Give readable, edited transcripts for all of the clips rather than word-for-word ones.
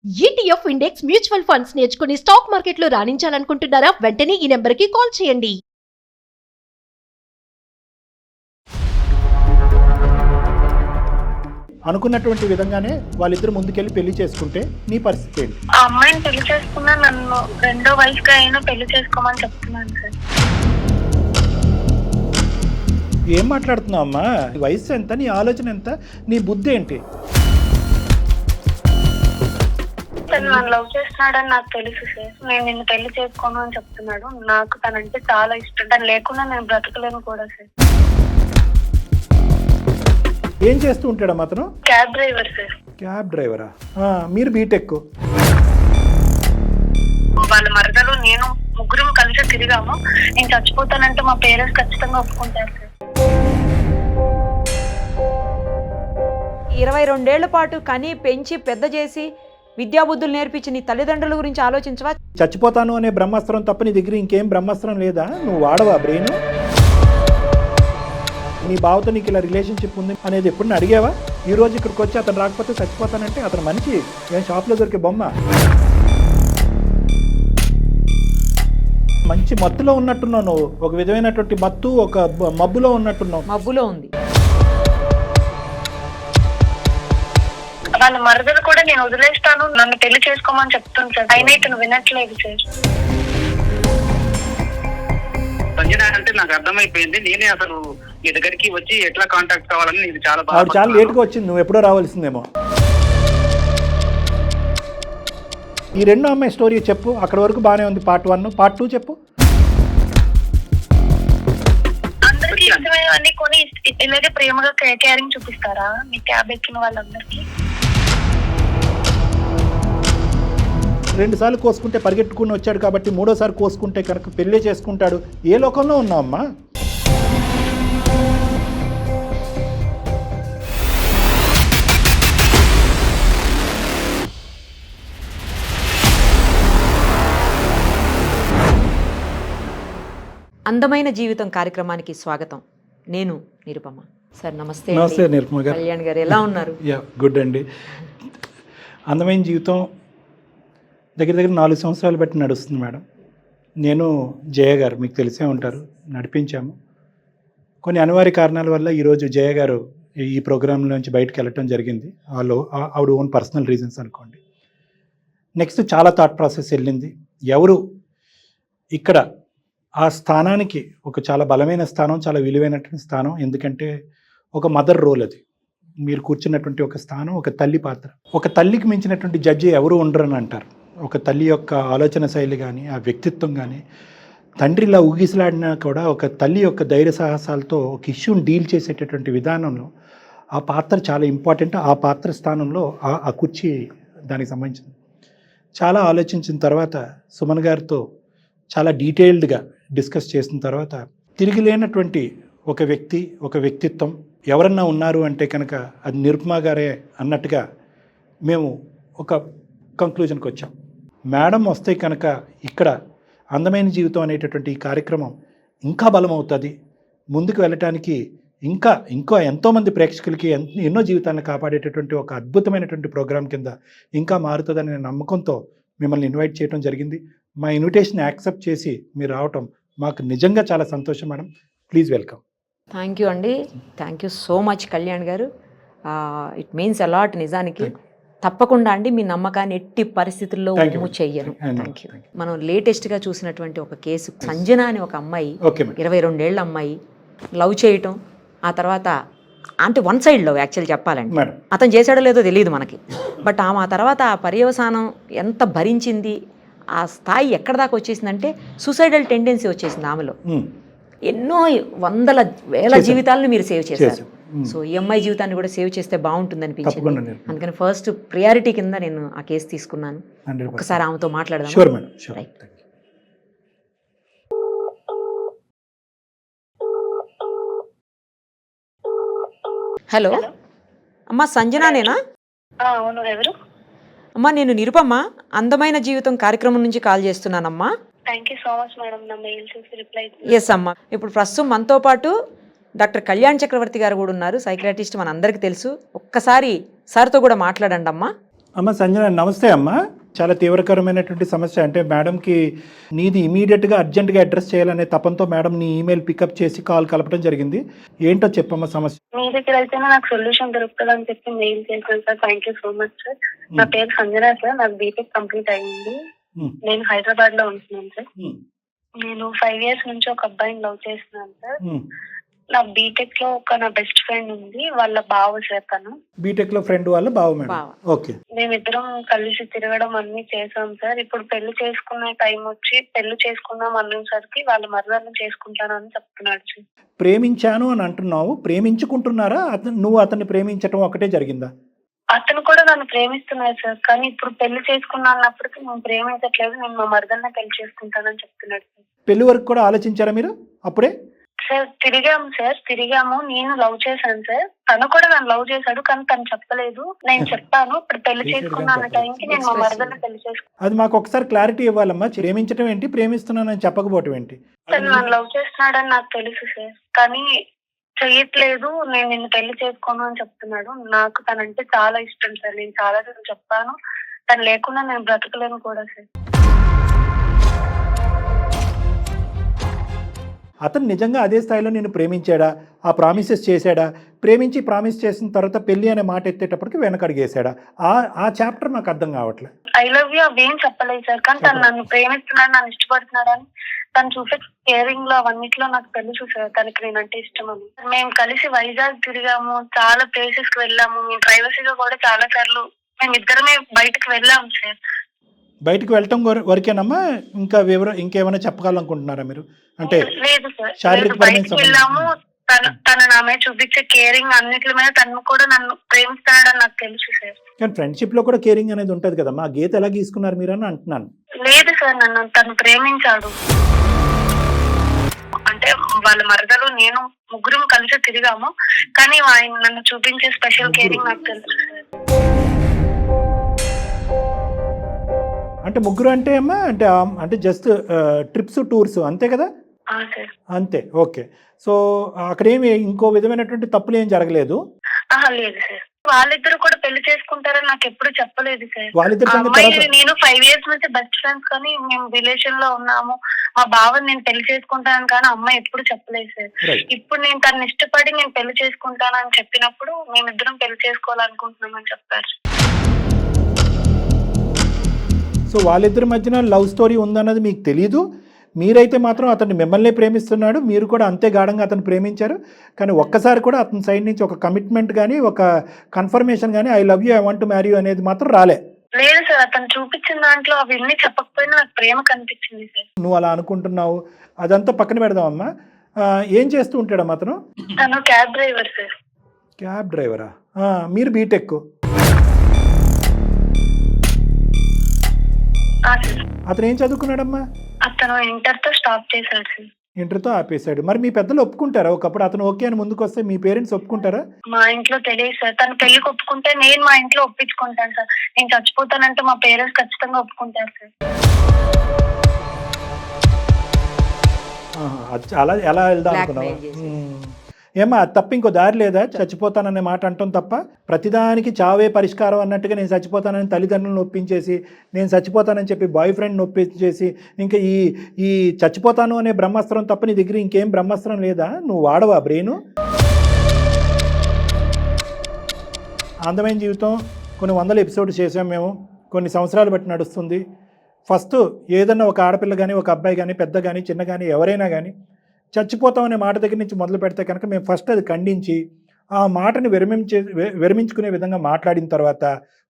ETF index mutual funds నేర్చుకుని stock మార్కెట్లో రాణించాలనుకుంటున్నారా? వెంటనే ఈ నెంబర్కి కాల్ చేయండి. అనుకున్నటువంటి విధంగానే వాళ్ళిద్దరు ముందుకెళ్ళి పెళ్లి చేసుకుంటే నీ పరిస్థితి ఏంటి? ఆ అమ్మాయిని పెళ్లి చేసుకున్నా నన్ను రెండో వయసుగా అయినా పెళ్లి చేసుకోమని చెప్తున్నాను సార్. ఏం మాట్లాడుతున్నావు అమ్మా? వయసు ఎంత, నీ ఆలోచన ఎంత, నీ బుద్ధి ఏంటి? తను నన్ను లవ్ చేస్తున్నాడని నాకు తెలుసు సార్. నేను నిన్ను పెళ్లి చేసుకోను అని చెప్తున్నాడు. నాకు తనంటే చాలా ఇష్టం. తను లేకుండా నేను బ్రతకలేను కూడా సార్. ఏం చేస్తూ ఉంటాడమ్మా అతను? Cab driver sir. క్యాబ్ డ్రైవరా? మీరు బీటెక్. వాళ్ళ మరదలు నేను ముగ్గురం కలిసి తిరిగాము. నేను చచ్చిపోతానంటే మా పేరెంట్స్ ఖచ్చితంగా ఒప్పుకుంటారు సార్. 22 ఏళ్ల పాటు కని పెంచి పెద్ద చేసి విద్యాబుద్ధులు నేర్పించి నీ తల్లిదండ్రుల గురించి ఆలోచించవా? చచ్చిపోతాను అనే బ్రహ్మాస్త్రం తప్ప నీ దగ్గర ఇంకేం బ్రహ్మాస్త్రం లేదా? నువ్వు వాడవా బ్రెయిన్? నీ బావతో నీకు ఇలా రిలేషన్షిప్ ఉంది అనేది ఎప్పుడు అడిగావా? ఈ రోజు ఇక్కడికి వచ్చి అతను రాకపోతే చచ్చిపోతానంటే అతను మనిషి ఏం షాప్లో దొరికే బొమ్మ? మంచి మత్తులో ఉన్నట్టున్నావు నువ్వు. ఒక విధమైనటువంటి మత్తు, ఒక మబ్బులో ఉన్నట్టున్నావు. మబ్బులో ఉంది. వాళ్ళ మరదలు కూడా నేను వదిలేస్తాను, నన్ను పెళ్లి చేసుకోమని చెప్తుంది సార్. అయినా ఇతను వినట్లేదు సార్. సంజన అంటే నాకు అర్థమైపోయింది. నేనే అసలు మీ దగ్గరికి వచ్చి ఎట్లా కాంటాక్ట్ కావాలని నేను చాలా ఆవిడ చాలా లేట్గా వచ్చింది, నువ్వు ఎప్పుడో రావాల్సిందేమో. ఈ రెండో అమ్మాయి స్టోరీ చెప్పు. అక్కడ వరకు బాగానే ఉంది. పార్ట్ 1, పార్ట్ 2 చెప్పు. అందరికి ఇష్టమైనవన్నీ కొని ఇలాగే ప్రేమగా కేరింగ్ చూపిస్తారా మీ క్యాబ్ ఎక్కిన వాళ్ళందరికీ? 2 సార్లు కోసుకుంటే పరిగెట్టుకుని వచ్చాడు కాబట్టి 3ఓసారి కోసుకుంటే కనుక పెళ్ళే చేసుకుంటాడు. ఏ లోకంలో ఉన్నావమ్మా? అందమైన జీవితం కార్యక్రమానికి స్వాగతం. నేను నిరుపమ. సార్ నమస్తే. నమస్తే నిరుపమ గారు. కళ్యాణ్ గారు ఎలా ఉన్నారు? గుడ్ అండి. అందమైన జీవితం దగ్గర 4 సంవత్సరాలు బట్టి నడుస్తుంది మేడం. నేను జయ గారు మీకు తెలిసే ఉంటారు, నడిపించాము. కొన్ని అనివార్య కారణాల వల్ల ఈరోజు జయ గారు ఈ ప్రోగ్రాం నుంచి బయటకు వెళ్ళటం జరిగింది. ఆవిడ ఓన్ పర్సనల్ రీజన్స్ అనుకోండి. నెక్స్ట్ చాలా థాట్ ప్రాసెస్ వెళ్ళింది. ఎవరు ఇక్కడ ఆ స్థానానికి ఒక చాలా బలమైన స్థానం, చాలా విలువైనటువంటి స్థానం. ఎందుకంటే ఒక మదర్ రోల్ అది. మీరు కూర్చున్నటువంటి ఒక స్థానం, ఒక తల్లి పాత్ర. ఒక తల్లికి మించినటువంటి జడ్జి ఎవరు ఉండరని అంటారు. ఒక తల్లి యొక్క ఆలోచన శైలి కానీ, ఆ వ్యక్తిత్వం కానీ, తండ్రిలా ఊగిసలాడినా కూడా ఒక తల్లి యొక్క ధైర్య సాహసాలతో ఒక ఇష్యూని డీల్ చేసేటటువంటి విధానంలో ఆ పాత్ర చాలా ఇంపార్టెంట్. ఆ పాత్ర స్థానంలో ఆ కుర్చీ దానికి సంబంధించింది. చాలా ఆలోచించిన తర్వాత సుమన్ గారితో చాలా డీటెయిల్డ్గా డిస్కస్ చేసిన తర్వాత తిరిగి లేనటువంటి ఒక వ్యక్తి, ఒక వ్యక్తిత్వం ఎవరన్నా ఉన్నారు అంటే కనుక అది నిరుపమ గారే అన్నట్టుగా మేము ఒక కంక్లూజన్కి వచ్చాం. మేడం వస్తే కనుక ఇక్కడ అందమైన జీవితం అనేటటువంటి ఈ కార్యక్రమం ఇంకా బలమవుతుంది. ముందుకు వెళ్ళటానికి ఇంకా ఎంతోమంది ప్రేక్షకులకి ఎన్నో జీవితాలను కాపాడేటటువంటి ఒక అద్భుతమైనటువంటి ప్రోగ్రాం కింద ఇంకా మారుతుందనే నమ్మకంతో మిమ్మల్ని ఇన్వైట్ చేయడం జరిగింది. మా ఇన్విటేషన్ యాక్సెప్ట్ చేసి మీరు రావటం మాకు నిజంగా చాలా సంతోషం madam. Please welcome. Thank you అండి. Thank you so much Kalyan garu. It means a lot నిజానికి. తప్పకుండా అండి, మీ నమ్మకాన్ని ఎట్టి పరిస్థితుల్లో మూవ్ చెయ్యను. Thank you. మనం లేటెస్ట్గా చూసినటువంటి ఒక కేసు, సంజన అని ఒక అమ్మాయి, 22 ఏళ్ళ అమ్మాయి లవ్ చేయటం, ఆ తర్వాత అంటే వన్ సైడ్ లవ్ యాక్చువల్ చెప్పాలండి. అతను చేశాడో లేదో తెలియదు మనకి. బట్ ఆమె ఆ తర్వాత ఆ పర్యవసానం ఎంత భరించింది, ఆ స్థాయి ఎక్కడ దాకా వచ్చేసిందంటే సూసైడల్ టెండెన్సీ వచ్చేసింది ఆమెలో. ఎన్నో వందల వేల జీవితాలను మీరు సేవ్ చేశారు. సో ఈ అమ్మాయి జీవితాన్ని కూడా సేవ్ చేస్తే బాగుంటుంది అనిపించింది. అందుకని ఫస్ట్ ప్రియారిటీ కింద నేను ఆ కేసు తీసుకున్నాను. ఒకసారి ఆమెతో మాట్లాడదాం. హలో అమ్మా, సంజనానేనా? అవును, ఎవరు? అమ్మా నేను నిరుపమ్మ, అందమైన జీవితం కార్యక్రమం నుంచి కాల్ చేస్తున్నానమ్మా. Thank you so much madam, నా మెయిల్ చూసి రిప్లై. ఎస్ అమ్మా. ఇప్పుడు ప్రస్తుతం మనతో పాటు డాక్టర్ కళ్యాణ్ చక్రవర్తి గారు కూడా ఉన్నారు, సైకియాట్రిస్ట్, మన అందరికీ తెలుసు. ఒక్కసారి సార్తో కూడా మాట్లాడండి అమ్మా. అమ్మ సంజన నమస్తే అమ్మ. చాలా తీవ్రకరమైనటువంటి సమస్య. అంటే మేడంకి నీది ఇమీడియట్గా అర్జెంటుగా అడ్రస్ చేయాలనే తపంతో మేడం నీ ఈమెయిల్ పికప్ చేసి కాల్ కలపడం జరిగింది. ఏంటో చెప్పమ్మా సమస్య. మీ దగ్గర అయితేనే నాకు సొల్యూషన్ దొరుకుతుంది అని చెప్పి మెయిల్ చేశాను sir. Thank you so much sir. నా పేరు సంజన సార్. నాకు బీటెక్ కంప్లీట్ అయ్యింది. నేను హైదరాబాద్ లో ఉంటున్నాను సార్. నేను 5 years నుంచి ఒక అబ్బాయిని లవ్ చేస్తున్నాను సార్. నా బీటెక్ లో నా బెస్ట్ ఫ్రెండ్ ఉంది, వాళ్ళ బావ సార్. తను బీటెక్ లో ఫ్రెండ్ వాళ్ళ బావ మేడం. ఓకే. మేమిద్దరం కలిసి తిరగడం అన్ని చేసాం సార్. ఇప్పుడు పెళ్లి చేసుకునే టైం వచ్చి పెళ్లి చేసుకుందాం అనేసరికి వాళ్ళ మరదలను చేసుకుంటానని చెప్తున్నాడు సార్. ప్రేమించాను అని అంటున్నావు, ప్రేమించుకుంటున్నారా? నువ్వు అతన్ని ప్రేమించటం ఒకటే జరిగిందా? అతను కూడా నన్ను ప్రేమిస్తున్నాడు సార్. కానీ ఇప్పుడు పెళ్లి చేసుకున్నా అన్నప్పటికీ నేను ప్రేమించట్లేదు, నేను మా మరదల్ని పెళ్లి చేసుకుంటానని చెప్తున్నాడు సార్. పెళ్లి వరకు కూడా ఆలోచించారా మీరు అప్పుడే? సార్ తిరిగాము. నేను లవ్ చేశాను సార్. తను కూడా నన్ను లవ్ చేశాడు, కానీ తను చెప్పలేదు. నేను చెప్పాను ఇప్పుడు పెళ్లి చేసుకున్నా అన్న టైంకి నేను మా మరదల్ని పెళ్లి చేసుకున్నాను. అది మాకు ఒకసారి క్లారిటీ ఇవ్వాలమ్మా. ప్రేమించడం ఏంటి, ప్రేమిస్తున్నానని చెప్పకపోవటం ఏంటి? తను నన్ను లవ్ చేస్తున్నాడని నాకు తెలుసు సార్, కానీ చెయ్యట్లేదు. నేను నిన్ను పెళ్లి చేసుకోను అని చెప్తున్నాడు. నాకు తనంటే చాలా ఇష్టం సార్. నేను చాలా సార్లు చెప్పాను, తను లేకుండా నేను బ్రతకలేను కూడా సార్. అతను నిజంగా అదే స్థాయిలో నేను ప్రేమించాడా, ఆ ప్రామిసెస్ చేశాడా, ప్రేమించి ప్రామిస్ చేసిన తర్వాత పెళ్లి అనే మాట ఎత్తేటప్పటికి వెనకడిగేశాడా? ఆ చాప్టర్ నాకు అర్థం కావట్లేదు. ఐ లవ్ యూ అవేం చెప్పలేదు సార్, కానీ తను నన్ను ప్రేమిస్తున్నాడు, నన్ను ఇష్టపడుతున్నాడు అని తను చూసే కేరింగ్ లో అవన్నిట్లో నాకు తెలుసు సార్. తనకి నేనంటే ఇష్టం అని. మేము కలిసి వైజాగ్ తిరిగాము, చాలా ప్లేసెస్ కి వెళ్ళాము. మేము ప్రైవసీగా కూడా చాలా సార్లు మేమిద్దరమే బయటకు వెళ్ళాము సార్. బయటకు వెళ్ళటం వరకేనమ్మా? ఇంకా ఇంకేమైనా చెప్పాలనుకుంటున్నారా మీరు? అంటే లేదు సార్, బయటకు వెళ్ళాము. తను నా మీద చూపించే కేరింగ్ అన్నిటి మీద తను కూడా నన్ను ప్రేమిస్తున్నాడని నాకు తెలుసు సార్. కానీ ఫ్రెండ్షిప్ లో కూడా కేరింగ్ అనేది ఉంటది కదమ్మా. ఆ గీత ఎలా గీసుకున్నారు మీరు అని అంటున్నాను. లేదు సార్, తను ప్రేమించాడు. అంటే వాళ్ళ మరదలు నేను ముగ్గురం కలిసి తిరిగాము, కానీ ఆయన నన్ను చూపించే స్పెషల్ కేరింగ్ నాకు తెలుసు సార్. అంటే ముగ్గురు అంటే అమ్మా అంటే జస్ట్ ట్రిప్స్ టూర్స్ అంతే కదా? అంతే. ఓకే. సో అక్కడేమి ఇంకో విధమైనటువంటి తప్పులు ఏం జరగలేదు? లేదు సార్. వాళ్ళిద్దరు కూడా పెళ్లి చేసుకుంటారని నాకు ఎప్పుడు చెప్పలేదు సార్. వాళ్ళిద్దరు నేను 5 years నుంచి బెస్ట్ ఫ్రెండ్స్, కానీ మేము రిలేషన్ లో ఉన్నాము. మా బావని నేను పెళ్లి చేసుకుంటాను కానీ అమ్మాయి ఎప్పుడు చెప్పలేదు సార్. ఇప్పుడు నేను తను ఇష్టపడి నేను పెళ్లి చేసుకుంటాను అని చెప్పినప్పుడు మేమిద్దరం పెళ్లి చేసుకోవాలనుకుంటున్నామని చెప్పారు. సో వాళ్ళిద్దరి మధ్యన లవ్ స్టోరీ ఉందన్నది మీకు తెలీదు. మీరైతే మాత్రం అతన్ని మిమ్మల్ని ప్రేమిస్తున్నాడు, మీరు కూడా అంతే గాఢంగా అతను ప్రేమించారు. కానీ ఒక్కసారి కూడా అతని సైడ్ నుంచి ఒక కమిట్మెంట్ కానీ ఒక కన్ఫర్మేషన్ కానీ I love you, I want to marry you అనేది మాత్రం రాలే. లేదు సార్, అతను చూపించిన దాంట్లో అవన్నీ చెప్పకపోయినా నాకు ప్రేమ కనిపించింది సార్. నువ్వు అలా అనుకుంటున్నావు, అదంతా పక్కన పెడదామమ్మా. ఏం చేస్తూ ఉంటాడమ్మా అతను? తను క్యాబ్ డ్రైవర్ సార్. క్యాబ్ డ్రైవరా? మీరు బీటెక్. అతను ఏం చదువుకున్నాడమ్మా? అతను ఇంటర్ తో స్టాప్ చేశాడు సార్. ఇంటర్తో ఆపేశాడు. మరి మీ పెద్దలు ఒప్పుకుంటారా? ఒకప్పుడు అతను ఓకే అని ముందుకు వస్తే మీ పేరెంట్స్ ఒప్పుకుంటారా? మా ఇంట్లో తెలియదు సార్. తను పెళ్లికి ఒప్పుకుంటే నేను మా ఇంట్లో ఒప్పించుకుంటాను సార్. నేను చచ్చిపోతానంటే మా పేరెంట్స్ ఖచ్చితంగా ఒప్పుకుంటారు సార్. అలా ఎలా వెళ్దాం అనుకున్నావా? ఏమా తప్ప ఇంకో దారి లేదా? చచ్చిపోతాననే మాట అంటాం తప్ప ప్రతిదానికి చావే పరిష్కారం అన్నట్టుగా నేను చచ్చిపోతానని తల్లిదండ్రులను ఒప్పించేసి, నేను చచ్చిపోతానని చెప్పి బాయ్ ఫ్రెండ్ని ఒప్పించేసి, ఇంకా ఈ చచ్చిపోతాను అనే బ్రహ్మాస్త్రం తప్ప నీ దగ్గర ఇంకేం బ్రహ్మాస్త్రం లేదా? నువ్వు వాడవా బ్రెయిన్? అందమైన జీవితం కొన్ని 100 ఎపిసోడ్స్ చేసాం మేము. కొన్ని సంవత్సరాలు బట్టి నడుస్తుంది. ఫస్ట్ ఏదన్నా ఒక ఆడపిల్ల కానీ, ఒక అబ్బాయి కానీ, పెద్ద కానీ, చిన్న కానీ, ఎవరైనా కానీ చచ్చిపోతామనే మాట దగ్గర నుంచి మొదలు పెడితే కనుక మేము ఫస్ట్ అది ఖండించి ఆ మాటని విరమించుకునే విధంగా మాట్లాడిన తర్వాత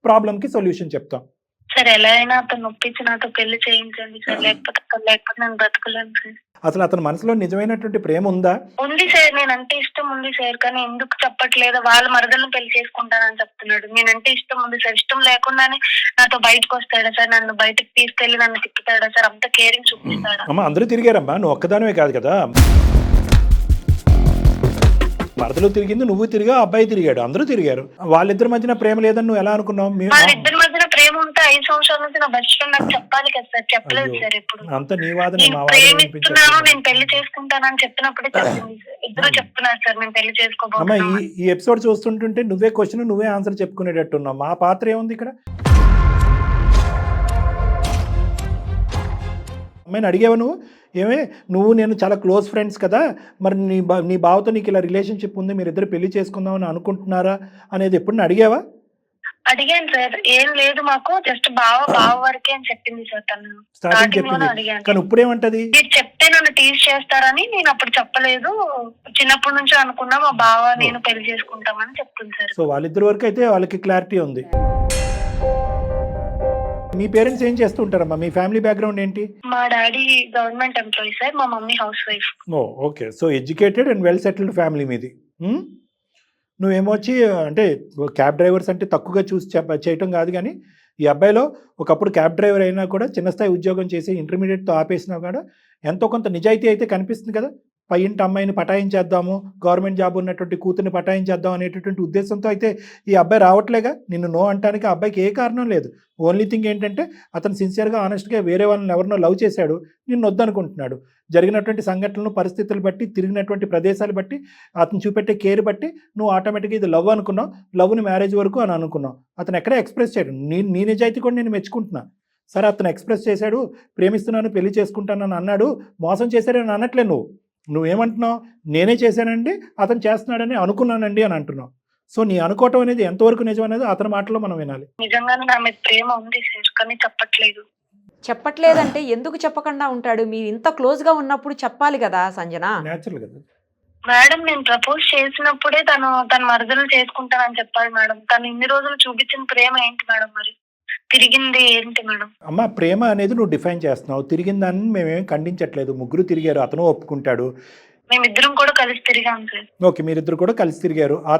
ప్రాబ్లంకి సొల్యూషన్ చెప్తాం. సార్ ఎలా అయినా అతను ఒప్పించి నాతో పెళ్లి చేయించండి సార్, లేకపోతే నేను బ్రతకలేను సార్. అసలు అతని మనసులో నిజమైనటువంటి ప్రేమ ఉందా? ఉంది సార్, నేనంటే ఇష్టం ఉంది సార్, కానీ ఎందుకు చెప్పట్లేదు? వాళ్ళ మరదలను పెళ్లి చేసుకుంటానని చెప్తున్నాడు. నేనంటే ఇష్టం ఉంది సార్. ఇష్టం లేకుండానే నాతో బయటకు వస్తాడా సార్? నన్ను బయటకు తీసుకెళ్లి నన్ను తిప్పుతాడా సార్? అంత కేరింగ్ చూపిస్తాడా? అమ్మా అందరూ తిరిగారమ్మా, నువ్వు ఒక్కదానివే కాదు కదా. మరదలు తిరిగింది, నువ్వు తిరిగా, అబ్బాయి తిరిగాడు, అందరూ తిరిగారు. వాళ్ళిద్దరి మధ్యన ప్రేమ లేదని నువ్వు ఎలా అనుకున్నావు? వాళ్ళిద్దరి మధ్యన ప్రేమ ఉంటే 5 సంవత్సరాల నుంచి నా బెస్ట్ ఫ్రెండ్ నాకు చెప్పాలి కదా సార్. చెప్పలేదు సార్. ఎప్పుడు అంత నీ వాదన నేను ప్రేమిస్తున్నాను, నేను పెళ్లి చేసుకుంటానని చెప్పినప్పుడే చెప్పింది సార్. ఇద్దరు చెప్తున్నారు సార్ నేను పెళ్లి చేసుకోబోతున్నా. ఈ ఎపిసోడ్ చూస్తుంటుంటే నువ్వే క్వశ్చన్ నువ్వే ఆన్సర్ చెప్పుకునేటట్టున్నావు. మా పాత్ర ఏముంది ఇక్కడ? అమ్మాయిని అడిగావా నువ్వు? ఏమే నువ్వు నేను చాలా క్లోజ్ ఫ్రెండ్స్ కదా, మరి నీ బావతో నీకు ఇలా రిలేషన్షిప్ ఉంది, మీరిద్దరు పెళ్లి చేసుకుందామని అనుకుంటున్నారా అనేది ఎప్పుడు అడిగావా? అడిగాను సార్, ఏం లేదు మాకు, జస్ట్ బావ వరకే అని చెప్పింది సార్ తను. స్టార్టింగ్ చెప్పింది, కానీ ఇప్పుడేమంటది? మీరు చెప్తే నన్ను టీజ్ చేస్తారని నేను అప్పుడు చెప్పలేదు, చిన్నప్పటి నుంచి అనుకున్నా మా బావ నేను పెళ్లి చేసుకుంటామని చెప్తుంది సార్. సో వాళ్ళిద్దరి వరకు అయితే వాళ్ళకి క్లారిటీ ఉంది. మీ పేరెంట్స్ ఏం చేస్తూ ఉంటారమ్మా? మీ ఫ్యామిలీ బ్యాక్గ్రౌండ్ ఏంటి? మా డాడీ గవర్నమెంట్ ఎంప్లాయీ సార్, మా mummy house wife. Okay, so educated and well settled family మీది. నువ్వేమొచ్చి అంటే క్యాబ్ డ్రైవర్స్ అంటే తక్కువగా చూసి చేయటం కాదు, కానీ ఈ అబ్బాయిలో ఒకప్పుడు క్యాబ్ డ్రైవర్ అయినా కూడా చిన్న స్థాయి ఉద్యోగం చేసి ఇంటర్మీడియట్తో ఆపేసినా కూడా ఎంతో కొంత నిజాయితీ అయితే కనిపిస్తుంది కదా. పై ఇంటి అమ్మాయిని పటాయించేద్దాము, గవర్నమెంట్ జాబ్ ఉన్నటువంటి కూతుర్ని పటాయించేద్దాం అనేటటువంటి ఉద్దేశంతో అయితే ఈ అబ్బాయి రావట్లేగా. నిన్ను నో అంటానికి ఆ అబ్బాయికి ఏ కారణం లేదు. ఓన్లీ థింగ్ ఏంటంటే అతను సిన్సియర్గా ఆనెస్ట్గా వేరే వాళ్ళని ఎవరినో లవ్ చేశాడు, నిన్ను వద్దనుకుంటున్నాడు. జరిగినటువంటి సంఘటనలు, పరిస్థితులు బట్టి, తిరిగినటువంటి ప్రదేశాలు బట్టి, అతను చూపెట్టే కేర్ బట్టి నువ్వు ఆటోమేటిక్గా ఇది లవ్ అనుకున్నావు, లవ్ని మ్యారేజ్ వరకు అని అనుకున్నావు. అతను ఎక్కడే ఎక్స్ప్రెస్ చేయడు. నీ నిజాయితీ కూడా నేను మెచ్చుకుంటున్నా. సరే, అతను ఎక్స్ప్రెస్ చేశాడు, ప్రేమిస్తున్నాను, పెళ్లి చేసుకుంటానని అన్నాడు, మోసం చేశాడని అనట్లే. నువ్వేమంటున్నావు? నేనే చేశానండి, అతను చేస్తున్నాడని అనుకున్నానండి అని అంటున్నావు. సో నీ అనుకోవటం అనేది ఎంతవరకు నిజం అనేది అతని మాటలో మనం వినాలి. నిజంగానే నా మీద ప్రేమ ఉంది సార్, కానీ చెప్పట్లేదంటే ఎందుకు చెప్పకుండా ఉంటాడు? మీరు ఇంత క్లోజ్ గా ఉన్నప్పుడు చెప్పాలి కదా సంజన. నేచురల్ కదా మేడం. నేను ప్రపోజ్ చేసినప్పుడే తన మరదలు చేసుకుంటానని చెప్పాలి మేడం. తను ఇన్ని రోజులు చూపించిన ప్రేమ ఏంటి మేడం? మరి తిరిగింది ఏంటి మేడం? అమ్మ, ప్రేమ అనేది నువ్వు డిఫైన్ చేస్తున్నావు. తిరిగిందాన్ని మేమేం ఖండించట్లేదు. ముగ్గురు తిరిగారు, అతను ఒప్పుకుంటాడు. మేమిద్దరం కూడా కలిసి తిరిగాం సార్. ఓకే, మీరిద్దరు కూడా కలిసి తిరిగారు. ఆ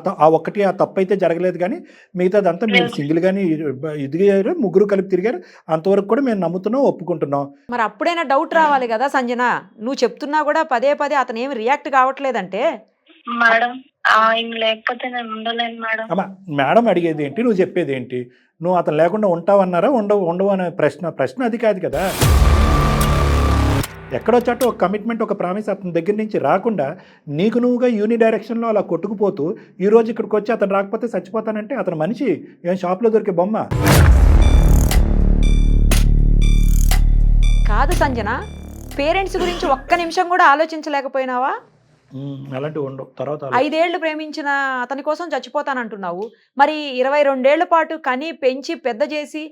తప్పు అయితే జరగలేదు, కానీ మిగతాదంతా మీరు సింగిల్ గానీ ఎదిగారు, ముగ్గురు కలిపి తిరిగారు. అంతవరకు కూడా మేము నమ్ముతున్నాం, ఒప్పుకుంటున్నాం. మరి అప్పుడైనా డౌట్ రావాలి కదా సంజన. నువ్వు చెప్తున్నా కూడా పదే పదే అతను ఏమి రియాక్ట్ కావట్లేదంటే మేడం ఆయన లేకపోతే నేను ఉండలేను మేడం. అమ్మా, మేడం అడిగేది ఏంటి, నువ్వు చెప్పేది ఏంటి? నువ్వు అతను లేకుండా ఉంటావన్నారా? ఉండవు అనే ప్రశ్న అది కాదు కదా. ఎక్కడో చోట ఒక కమిట్మెంట్, ఒక ప్రామిస్ అతని దగ్గర నుంచి రాకుండా నీకు నువ్వుగా యూని డైరెక్షన్లో అలా కొట్టుకుపోతూ ఈరోజు ఇక్కడికి వచ్చి అతను రాకపోతే చచ్చిపోతానంటే అతను మనిషి ఏం షాప్లో దొరికే బొమ్మ కాదు సంజన. పేరెంట్స్ గురించి ఒక్క నిమిషం కూడా ఆలోచించలేకపోయినావా? అలాంటివి ఉండవు. తర్వాత 5 ఏళ్ళు ప్రేమించిన అతని కోసం చచ్చిపోతానంటున్నావు. మరి 22 ఏళ్ల పాటు కని పెంచి పెద్ద చేసి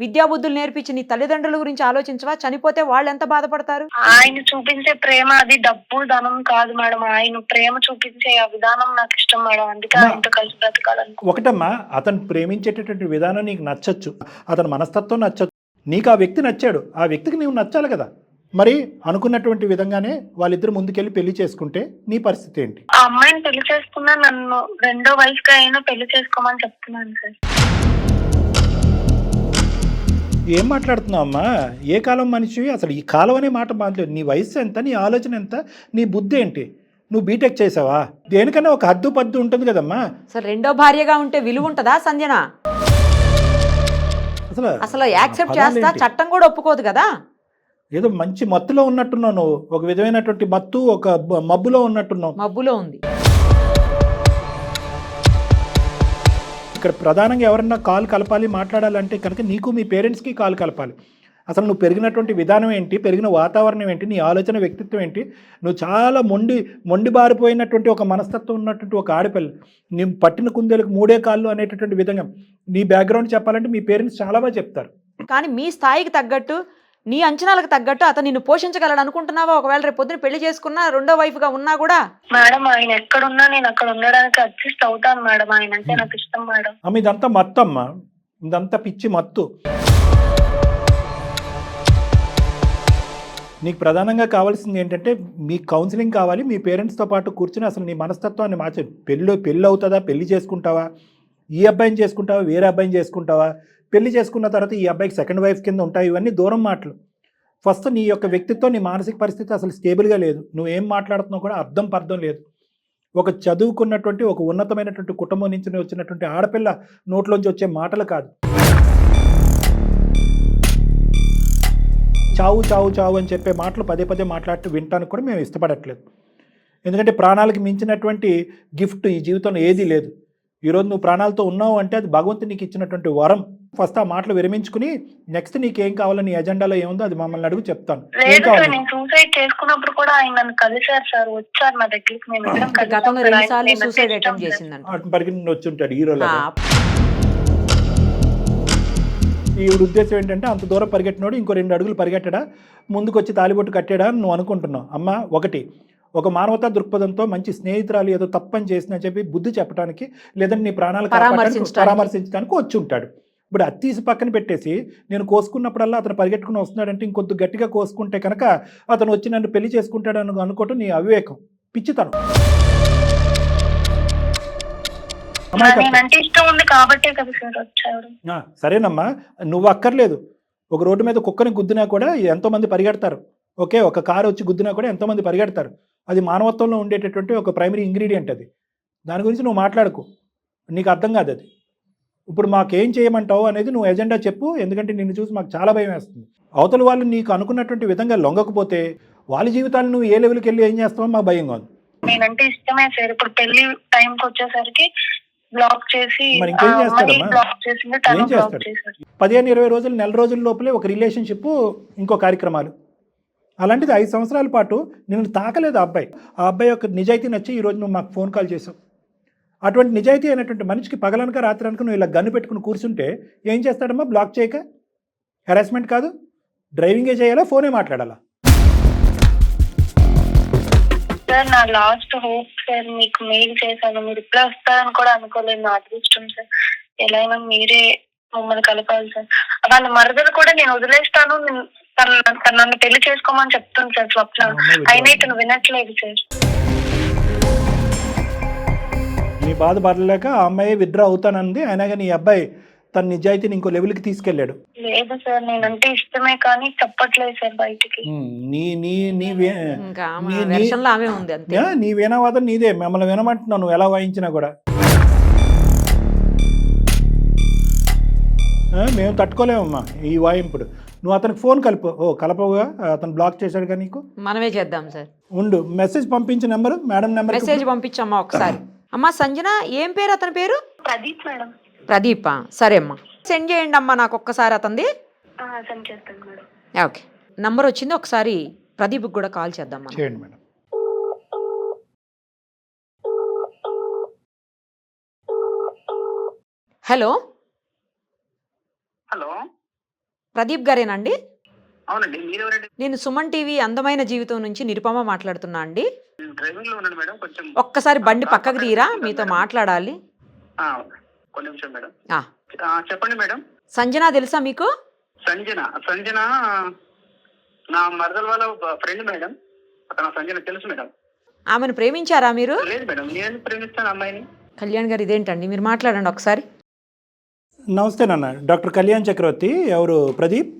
విద్యాబుద్ధులు నేర్పించి నీ తల్లిదండ్రుల గురించి ఆలోచించవా? చనిపోతే వాళ్ళు ఎంత బాధపడతారు? ఆయన చూపించే ప్రేమ అది డబ్బు ధనం కాదు మేడం. ఆయన ప్రేమ చూపించే ఆ విధానం నాకు ఇష్టం మేడం. అందుకే ఆయనతో కలిసి బ్రతకాలను. ఒకటమ్మా, అతను ప్రేమించేటటువంటి విధానం నీకు నచ్చచ్చు, అతని మనస్తత్వం నచ్చచ్చు, నీకు ఆ వ్యక్తి నచ్చాడు, ఆ వ్యక్తికి నీవు నచ్చాలి కదా. మరి అనుకున్నటువంటి విధంగానే వాళ్ళిద్దరు ముందుకెళ్ళి పెళ్లి చేసుకుంటే నీ పరిస్థితి ఏంటి? ఆ అమ్మాయిని పెళ్లి చేసుకున్నా నన్ను రెండో వయసుగా అయినా పెళ్లి చేసుకోమని చెప్తున్నాను సార్. ఏం మాట్లాడుతున్నావు అమ్మా? ఏ కాలం మనిషి అసలు? ఈ కాలం అనే మాట మాట్లాడు. నీ వయసు ఎంత, నీ ఆలోచన ఎంత, నీ బుద్ధి ఏంటి? నువ్వు బీటెక్ చేసావా? దేనికన్నా ఒక హద్దు పద్దు ఉంటుంది కదమ్మా. అసలు రెండో భార్యగా ఉంటే విలువ ఉంటుందా సంజన? అసలు యాక్సెప్ట్ చేస్తా, చట్టం కూడా ఒప్పుకోదు కదా. ఏదో మంచి మత్తులో ఉన్నట్టున్నావు నువ్వు, ఒక విధమైనటువంటి మత్తు, ఒక మబ్బులో ఉన్నట్టున్నావు. మబ్బులో ఉంది. ఇక్కడ ప్రధానంగా ఎవరన్నా కాల్ కలపాలి, మాట్లాడాలంటే కనుక నీకు మీ పేరెంట్స్కి కాల్ కలపాలి. అసలు నువ్వు పెరిగినటువంటి విధానం ఏంటి, పెరిగిన వాతావరణం ఏంటి, నీ ఆలోచన, వ్యక్తిత్వం ఏంటి? నువ్వు చాలా మొండి బారిపోయినటువంటి ఒక మనస్తత్వం ఉన్నటువంటి ఒక ఆడపిల్ల. నీ పట్టిన కుందేలకు 3 కాళ్ళు అనేటటువంటి విధంగా నీ బ్యాక్గ్రౌండ్ చెప్పాలంటే మీ పేరెంట్స్ చాలా బాగా చెప్తారు. కానీ మీ స్థాయికి తగ్గట్టు, నీ అంచనాలకు తగ్గట్టు అతను నిన్ను పోషించగలడు అనుకుంటున్నావా? ఒకవేళ రేపు పొద్దున పెళ్లి చేసుకున్నా, రెండో వైఫ్ గా ఉన్నా కూడా మేడం ఆయన ఎక్కడున్నా నేను అక్కడ ఉండడానికి అడ్జస్ట్ అవుతాను మేడం. ఆయన అంటే నాకు ఇష్టం మేడం. ఇదంతా మత్తు అమ్మా, ఇదంతా పిచ్చి మత్తు. నీకు ప్రధానంగా కావాల్సింది ఏంటంటే మీ కౌన్సిలింగ్ కావాలి. మీ పేరెంట్స్తో పాటు కూర్చుని అసలు నీ మనస్తత్వాన్ని మార్చు. పెళ్ళి అవుతుందా, పెళ్లి చేసుకుంటావా, ఈ అబ్బాయిని చేసుకుంటావా, వేరే అబ్బాయిని చేసుకుంటావా, పెళ్లి చేసుకున్న తర్వాత ఈ అబ్బాయికి సెకండ్ వైఫ్ కింద ఉంటాయి, ఇవన్నీ దూరం మాటలు. ఫస్ట్ నీ యొక్క వ్యక్తిత్వం, నీ మానసిక పరిస్థితి అసలు స్టేబుల్గా లేదు. నువ్వేం మాట్లాడుతున్నావు కూడా పర్థం లేదు. ఒక చదువుకున్నటువంటి, ఒక ఉన్నతమైనటువంటి కుటుంబం నుంచి వచ్చినటువంటి ఆడపిల్ల నోట్లోంచి వచ్చే మాటలు కాదు. చావు చావు చావు అని చెప్పే మాటలు పదే మాట్లాడుతూ వినటానికి కూడా మేము ఇష్టపడట్లేదు. ఎందుకంటే ప్రాణాలకు మించినటువంటి గిఫ్ట్ ఈ జీవితంలో ఏదీ లేదు. ఈరోజు నువ్వు ప్రాణాలతో ఉన్నావు అంటే అది భగవంతుడు నీకు ఇచ్చినటువంటి వరం. ఫస్ట్ ఆ మాటలు విరమించుకుని నెక్స్ట్ నీకేం కావాలో నీ ఎజెండాలో ఏముందో అది మమ్మల్ని అడుగు చెప్తాను. ఏం లేదు సార్, కావాలి? నేను సూసైడ్ చేసుకున్నప్పుడు కూడా ఆయన నన్ను కలిసారు సార్, వచ్చారు నా దగ్గరికి. మేము ఇద్దరం కలిసాం గతంలో సార్. 2 సార్లు ఆయనకి సూసైడ్ నేనంటే అటెంప్ట్ ఇష్టం సార్. చేసిందంట. పరిగణన వచ్చి ఉంటాడు హీరోలో. ఆ, ఈ ఉద్దేశం ఏంటంటే అంత దూరం పరిగెట్టినోడు ఇంకో 2 అడుగులు పరిగెట్టడా, ముందుకు వచ్చి తాలిబొట్టు కట్టాడా అని నువ్వు అనుకుంటున్నావు. అమ్మ, ఒకటి, ఒక మానవతా దృక్పథంతో మంచి స్నేహితురాలు ఏదో తప్పని చేసినా చెప్పి బుద్ధి చెప్పడానికి, లేదంటే నీ ప్రాణాలు పరామర్శించడానికి వచ్చి ఉంటాడు. ఇప్పుడు అది తీసి పక్కన పెట్టేసి నేను కోసుకున్నప్పుడల్లా అతను పరిగెట్టుకుని వస్తున్నాడంటే ఇంకొద్ది గట్టిగా కోసుకుంటే కనుక అతను వచ్చి నన్ను పెళ్లి చేసుకుంటాడని అనుకోవటం నీ అవివేకం, పిచ్చితనం. నేనంటే ఇష్టం ఉంది కాబట్టే కదా సార్ వచ్చాడు. సరేనమ్మా, నువ్వు అక్కర్లేదు. ఒక రోడ్డు మీద కుక్కని గుద్దినా కూడా ఎంతోమంది పరిగెడతారు. ఓకే, ఒక కారు వచ్చి గుద్దినా కూడా ఎంతోమంది పరిగెడతారు. అది మానవత్వంలో ఉండేటటువంటి ఒక ప్రైమరీ ఇంగ్రీడియంట్. అది దాని గురించి నువ్వు మాట్లాడుకో, నీకు అర్థం కాదు అది. ఇప్పుడు మాకేం చేయమంటావు అనేది నువ్వు ఎజెండా చెప్పు, ఎందుకంటే నిన్ను చూసి మాకు చాలా భయం వేస్తుంది. అవతల వాళ్ళు నీకు అనుకున్నటువంటి విధంగా లొంగకపోతే వాళ్ళ జీవితాలు నువ్వు ఏ లెవెల్కి వెళ్ళి ఏం చేస్తావో మాకు భయంగా ఉంది. నేనంటే ఇష్టమే సార్. ఇప్పుడు పెళ్లి టైంకి వచ్చేసరికి బ్లాక్ చేసి మరి ఇంకేం చేస్తాడమ్మా? బ్లాక్ చేసింది, తను ఏం బ్లాక్ చేస్తాడు? చేశాడు. 15-20 రోజులు, నెల రోజుల లోపలే ఒక రిలేషన్షిప్, ఇంకో కార్యక్రమాలు. అలాంటిది 5 సంవత్సరాల పాటు నిన్ను తాకలేదు ఆ అబ్బాయి. ఆ అబ్బాయి యొక్క నిజాయితీ నచ్చి ఈరోజు నువ్వు మాకు ఫోన్ కాల్ చేసావు. అటువంటి నిజాయితీ అయినటువంటి మనిషికి పగలనక రాత్రనక నువ్వు ఇలా గన్ను పెట్టుకుని కూర్చుంటే ఏం చేస్తాడమ్మా? బ్లాక్ చేయక హెరాస్మెంట్ కాదు, డ్రైవింగే చేయాలా, ఫోనే మాట్లాడాలా? సార్ నా లాస్ట్ హోప్ సార్, మీకు మెయిల్ చేశాను, మీరు రిప్లై వస్తారని కూడా అనుకోలేదు. నా అదృష్టం సార్. ఎలా అయినా మీరే మమ్మల్ని కలపాలి సార్. వాళ్ళ మరదలు కూడా నేను వదిలేస్తాను, తను నన్ను పెళ్లి చేసుకోమని చెప్తుంది సార్ స్వప్న. అయినా ఇతను వినట్లేదు సార్. నీ బాధ పడలేక ఆ అమ్మాయి విత్డ్రా అవుతానంది. అయినా కానీ ఈ అబ్బాయి తన నిజాయితీని ఇంకో లెవెల్కి తీసుకెళ్ళాడు. లేదు సార్, నేనంటే ఇష్టమే కానీ చెప్పట్లేదు సార్ బయటికి. ఇంకా ఆమె version లో ఆమె ఉంది అంతే. నీ వీణావాదం నీదే, మిమ్మల్ని వినమంటున్నావు నువ్వు ఎలా వాయించినా కూడా. మేము తట్టుకోలేమమ్మా ఈ వాయింపుడు. నువ్వు అతనికి ఫోన్ కలపవుగా, అతను బ్లాక్ చేశాడు కానీ నీకు. మనమే చేద్దాం సార్. ఉండు, మెసేజ్ పంపించిన నెంబరు మేడం నెంబర్. మెసేజ్ పంపించమ్మా ఒకసారి. అమ్మా సంజన, ఏం పేరు అతని పేరు? ప్రదీప్ మేడం. ప్రదీపా? సరే అమ్మా, సెండ్ చేయండి అమ్మా నాకు ఒక్కసారి అతనిది. సెండ్ చేస్తాను మేడం. ఓకే, నంబర్ వచ్చింది, ఒకసారి ప్రదీప్కి కూడా కాల్ చేద్దాం మనం. చేయండి మేడం. హలో హలో, ప్రదీప్ గారేనండి? అవునండి, మీరెవరండి? నేను సుమన్ టీవీ అందమైన జీవితం నుంచి నిరుపమ మాట్లాడుతున్నా అండి. డ్రైవింగ్ లో ఉన్నాను మేడం, కొంచెం ఒక్కసారి బండి పక్కకు తీరా, మీతో మాట్లాడాలి. కొన్ని నిమిషం మేడం. ఆ, చెప్పండి మేడం. సంజన తెలుసా మీకు? సంజన నా మరదల వాళ్ళ ఫ్రెండ్ మేడం. అతను సంజన తెలుసు మేడం. ఆమెను ప్రేమించారా మీరు? లేదు మేడం, నేను ప్రేమిస్తాను అమ్మాయిని. కళ్యాణ్ గారు ఇదేంటండి, మీరు మాట్లాడండి ఒకసారి. నమస్తే నాన్న, డాక్టర్ కళ్యాణ్ చక్రవర్తి. ఎవరు? ప్రదీప్.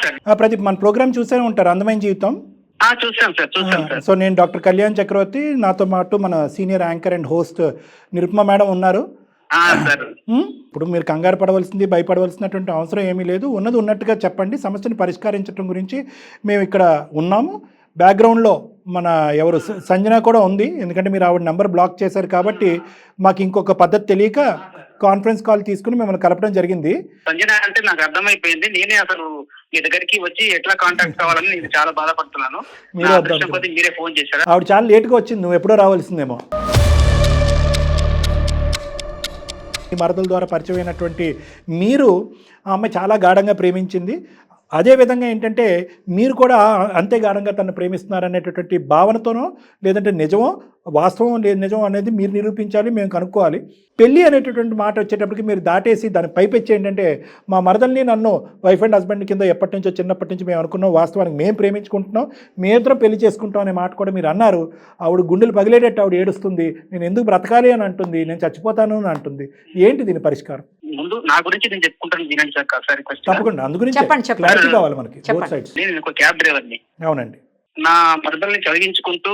సార్. ప్రదీప్, మన ప్రోగ్రామ్ చూసే ఉంటారు, అందమైన జీవితం. చూసాం సార్. సో నేను డాక్టర్ కళ్యాణ్ చక్రవర్తి, నాతో పాటు మన senior anchor and host Nirupama madam ఉన్నారు. ఇప్పుడు మీరు కంగారు పడవలసింది, భయపడవలసినటువంటి అవసరం ఏమీ లేదు. ఉన్నది ఉన్నట్టుగా చెప్పండి, సమస్యను పరిష్కరించడం గురించి మేము ఇక్కడ ఉన్నాము. బ్యాక్గ్రౌండ్లో మన ఎవరు సంజన కూడా ఉంది, ఎందుకంటే మీరు ఆవిడ నెంబర్ బ్లాక్ చేశారు కాబట్టి మాకు ఇంకొక పద్ధతి తెలియక కాన్ఫరెన్స్ కాల్ తీసుకుని మిమ్మల్ని కలపడం జరిగింది. సంజన అంటే నాకు అర్థమైపోయింది. నేనే అసలు మీ దగ్గరికి వచ్చి ఎట్లా కాంటాక్ట్ కావాలని నేను చాలా బాధపడుతున్నాను. మీరే ఫోన్ చేశారా? ఆవిడ చాలా లేట్గా వచ్చింది, నువ్వు ఎప్పుడో రావాల్సిందేమో. ఈ మరదల ద్వారా పరిచయం అయినటువంటి మీరు ఆ అమ్మాయి చాలా గాఢంగా ప్రేమించింది. అదేవిధంగా ఏంటంటే మీరు కూడా అంతే గాఢంగా తను ప్రేమిస్తున్నారనేటటువంటి భావనతోనో, లేదంటే నిజమో వాస్తవం లేదు నిజం అనేది మీరు నిరూపించాలి, మేము కనుక్కోవాలి. పెళ్ళి అనేటటువంటి మాట వచ్చేటప్పటికి మీరు దాటేసి దాని పైపెచ్చి ఏంటంటే మా మరదల్ని నన్ను వైఫ్ అండ్ హస్బెండ్ కింద ఎప్పటి నుంచో చిన్నప్పటి నుంచి మేము అనుకున్నాం, వాస్తవానికి మేము ప్రేమించుకుంటున్నాం, మేమిద్దరం పెళ్లి చేసుకుంటాం అనే మాట కూడా మీరు అన్నారు. ఆవిడ గుండెలు పగిలేటట్టు ఆవిడ ఏడుస్తుంది, నేను ఎందుకు బ్రతకాలి అని అంటుంది, నేను చచ్చిపోతాను అని అంటుంది. ఏంటి దీని పరిష్కారం? ముందు నా గురించి నేను చెప్పుకుంటాను, వినండి సార్. తప్పకుండా, అందు గురించి చెప్పండి. క్లారిటీ కావాలి మనకి. Both sides. నేను ఒక క్యాబ్ డ్రైవర్ని. అవునండి. నా మరదల్ని చదివించుకుంటూ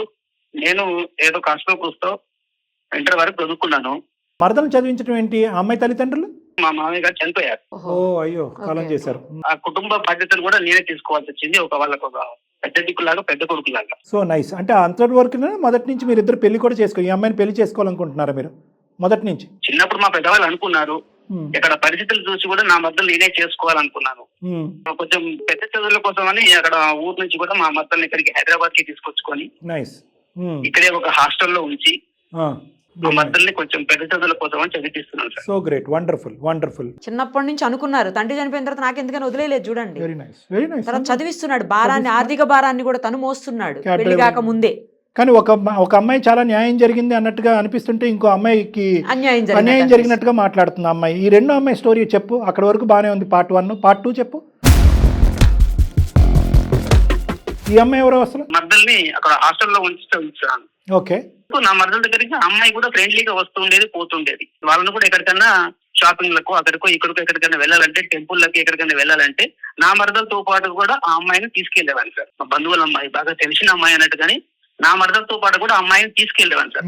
నేను ఏదో కష్టం కూస్తూ ఇంటర్ వరకు చదువుకున్నాను. మరదలను చదివించడం ఏంటి? ఆ అమ్మాయి తల్లిదండ్రులు మా మామయ్య గారు చనిపోయారు. అయ్యో, కాలం చేశారు. ఆ కుటుంబ బాధ్యతలు కూడా నేనే తీసుకోవాల్సి వచ్చింది. వాళ్ళకు ఒక పెద్ద దిక్కులాగా, పెద్ద కొడుకులాగా. So nice. అంటే అంతటి వరకు మొదటి నుంచి మీరు ఇద్దరు పెళ్లి కూడా ఈ అమ్మాయిని పెళ్లి చేసుకోవాలనుకుంటున్నారా మీరు మొదటి నుంచి? చిన్నప్పుడు మా పెద్దవాళ్ళు అనుకున్నారు, ఇక్కడ పరిస్థితులు చూసి కూడా నా మద్దతు నేనే చేసుకోవాలనుకున్నాను. కొంచెం పెద్ద చదువుల కోసం అని అక్కడ ఊరు నుంచి కూడా మా మద్దతుని ఇక్కడికి హైదరాబాద్ కి తీసుకొచ్చుకొని ఇక్కడే ఒక హాస్టల్లో ఉంచి మా మద్దతుని కొంచెం పెద్ద చదువుల కోసం అని చదివిస్తున్నాను sir. So great, wonderful wonderful. చిన్నప్పటి నుంచి అనుకున్నారు, తండ్రి చనిపోయిన తర్వాత నాకెందుకని వదిలేదు చూడండి. Very nice, very nice. తర్వాత చదివిస్తున్నాడు, భారాన్ని, ఆర్థిక భారాన్ని కూడా తను మోస్తున్నాడు పెళ్లి కాక ముందే. కానీ ఒక అమ్మాయి చాలా న్యాయం జరిగింది అన్నట్టుగా అనిపిస్తుంటే ఇంకో అమ్మాయికి అన్యాయం జరిగినట్టుగా మాట్లాడుతుంది అమ్మాయి. ఈ రెండో అమ్మాయి స్టోరీ చెప్పు. అక్కడ వరకు బాగానే ఉంది, పార్ట్ 1. పార్ట్ 2 చెప్పు. ఈ అమ్మాయి ఎవరో అసలు? మద్దల్ని అక్కడ హాస్టల్లో ఉంచాను. ఓకే. నా మద్దతు దగ్గరికి అమ్మాయి కూడా ఫ్రెండ్లీగా వస్తుండేది, పోతుండేది. వాళ్ళని కూడా ఎక్కడికన్నా షాపింగ్ లకు అక్కడికో ఇక్కడికో ఎక్కడికైనా వెళ్ళాలంటే, టెంపుల్ లకి ఎక్కడికైనా వెళ్ళాలంటే నా మరదలతో పాటు కూడా ఆ అమ్మాయిని తీసుకెళ్లేవాను సార్. మా బంధువుల అమ్మాయి, బాగా తెలిసిన అమ్మాయి అన్నట్టు, కానీ నా మరదలతో పాటు కూడా అమ్మాయిని తీసుకెళ్లేవాను సార్.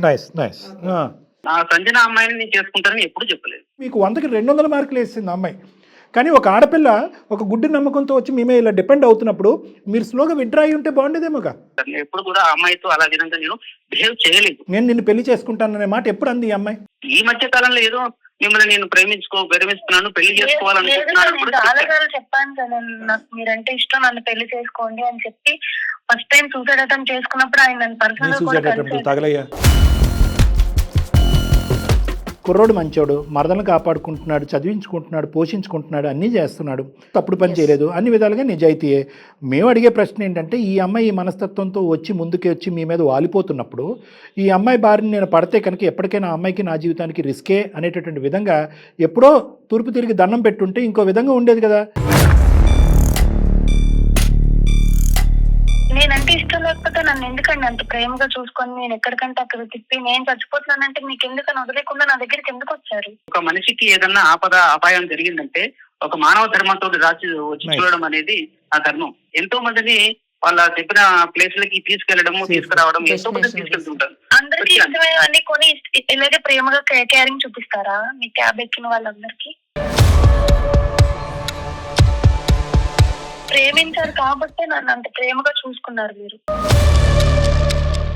ఆ సంజన అమ్మాయిని నేను చేసుకుంటానని ఎప్పుడు చెప్పలేదు. మీకు 100కి 200 మార్కులు వేసింది అమ్మాయి. కానీ ఒక ఆడపిల్ల ఒక గుడ్డి నమ్మకంతో వచ్చి మేమే ఇలా డిపెండ్ అవుతున్నప్పుడు మీరు స్లోగా విత్డ్రా అయి ఉంటే బాగుండేదేమోగా. ఎప్పుడు కూడా అమ్మాయితో అలా విధంగా నేను బిహేవ్ చేయలేదు. నేను నిన్ను పెళ్లి చేసుకుంటాననే మాట ఎప్పుడు అంది ఈ అమ్మాయి? ఈ మధ్య కాలంలో ఏదో మిమ్మల్ని నేను ప్రేమిస్తున్నాను, పెళ్లి చేసుకోవాలనుకుంటున్నాను చెప్పాను కదా, నాకు మీరంటే ఇష్టం, నన్ను పెళ్లి చేసుకోండి అని చెప్పి ఫస్ట్ టైం సూసైడ్ అటెంప్ట్ చేసుకున్నప్పుడు ఆయన నన్ను పర్సనల్ తగలయ్యా. కుర్రోడు మంచోడు, మరదలను కాపాడుకుంటున్నాడు, చదివించుకుంటున్నాడు, పోషించుకుంటున్నాడు, అన్నీ చేస్తున్నాడు, తప్పుడు పని చేయలేదు, అన్ని విధాలుగా నిజాయితీయే. మేము అడిగే ప్రశ్న ఏంటంటే, ఈ అమ్మాయి ఈ మనస్తత్వంతో ముందుకే వచ్చి మీ మీద వాలిపోతున్నప్పుడు ఈ అమ్మాయి బారిని నేను పడితే కనుక ఎప్పటికైనా ఆ అమ్మాయికి నా జీవితానికి రిస్కే అనేటటువంటి విధంగా ఎప్పుడో తూర్పు తిరిగి దండం పెట్టుంటే ఇంకో విధంగా ఉండేది కదా. నేనంటే ఇష్టం లేకపోతే నన్ను ఎందుకండి అంత ప్రేమగా చూసుకొని నేను ఎక్కడికంటే అక్కడ తిప్పి నేను చచ్చిపోతున్నానంటే మీకు ఎందుకని వదిలేకుండా నా దగ్గరికి ఎందుకు వచ్చారు? ఒక మనిషికి ఏదన్నా అపాయం జరిగిందంటే ఒక మానవ ధర్మంతో రాసి వచ్చి చూడడం అనేది ఆ ధర్మం. ఎంతో మందిని వాళ్ళ చెప్పిన ప్లేస్లకి తీసుకెళ్లడము, తీసుకురావడం, ఎంతో మంది తీసుకెళ్తుంటారు. అందరికి ఇష్టమైనవన్నీ కొని ఇలాగే ప్రేమగా కేరింగ్ చూపిస్తారా మీ క్యాబ్ ఎక్కిన వాళ్ళందరికీ? ప్రేమించారు కాబట్టి నన్ను అంత ప్రేమగా చూసుకున్నారు మీరు.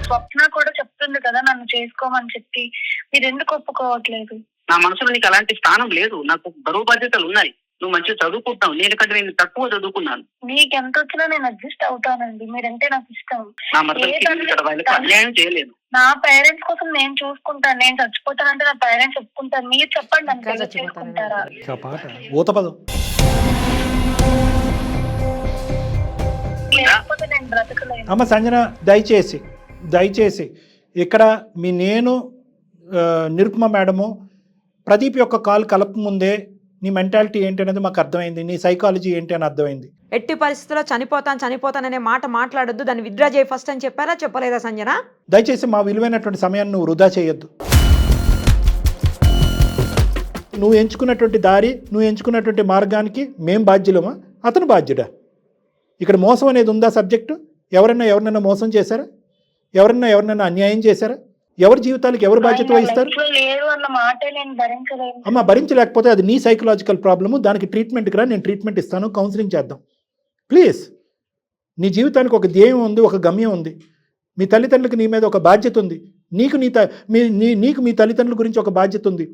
స్వప్న కూడా చెప్తుంది కదా నన్ను చేసుకోమని చెప్పి, మీరు ఎందుకు ఒప్పుకోవట్లేదు? నా మనసులో నీకు అలాంటి స్థానం లేదు. నాకు బరువు బాధ్యతలు ఉన్నాయి. నువ్వు మంచిగా చదువుకుంటావు, నేను తక్కువ చదువుకున్నాను. నీకు ఎంత వచ్చినా నేను అడ్జస్ట్ అవుతానండి, మీరంటే నాకు ఇష్టం. నా మరదలకి అన్యాయం చేయలేదు. నా పేరెంట్స్ కోసం నేను చూసుకుంటాను. నేను చచ్చిపోతానంటే నా పేరెంట్స్ ఒప్పుకుంటారు. మీరు చెప్పండి, నన్ను చేసుకుంటారా? అమ్మ సంజన, దయచేసి ఇక్కడ నేను నిరుపమ మేడము ప్రదీప్ యొక్క కాల్ కలప ముందే నీ మెంటాలిటీ ఏంటి అనేది మాకు అర్థమైంది, నీ సైకాలజీ ఏంటి అని అర్థమైంది. ఎట్టి పరిస్థితుల్లో చనిపోతాననే మాట మాట్లాడొద్దు, దాన్ని విత్డ్రా చేయి ఫస్ట్ అని చెప్పారా, చెప్పలేదా సంజన? దయచేసి మా విలువైనటువంటి సమయాన్ని నువ్వు వృధా చేయొద్దు. నువ్వు ఎంచుకున్నటువంటి దారి, నువ్వు ఎంచుకున్నటువంటి మార్గానికి మేం బాధ్యులమా, అతను బాధ్యుడా? ఇక్కడ మోసం అనేది ఉందా సబ్జెక్టు? ఎవరన్నా మోసం చేశారా? ఎవరన్నా అన్యాయం చేశారా? ఎవరి జీవితాలకు ఎవరు బాధ్యత వహిస్తారు? అమ్మ భరించలేకపోతే అది నీ సైకలాజికల్ ప్రాబ్లము. దానికి ట్రీట్మెంట్కి రా, నేను ట్రీట్మెంట్ ఇస్తాను, కౌన్సిలింగ్ చేద్దాం. ప్లీజ్, నీ జీవితానికి ఒక ధ్యేయం ఉంది, ఒక గమ్యం ఉంది. మీ తల్లిదండ్రులకు నీ మీద ఒక బాధ్యత ఉంది. నీకు మీ తల్లిదండ్రుల గురించి ఒక బాధ్యత ఉంది.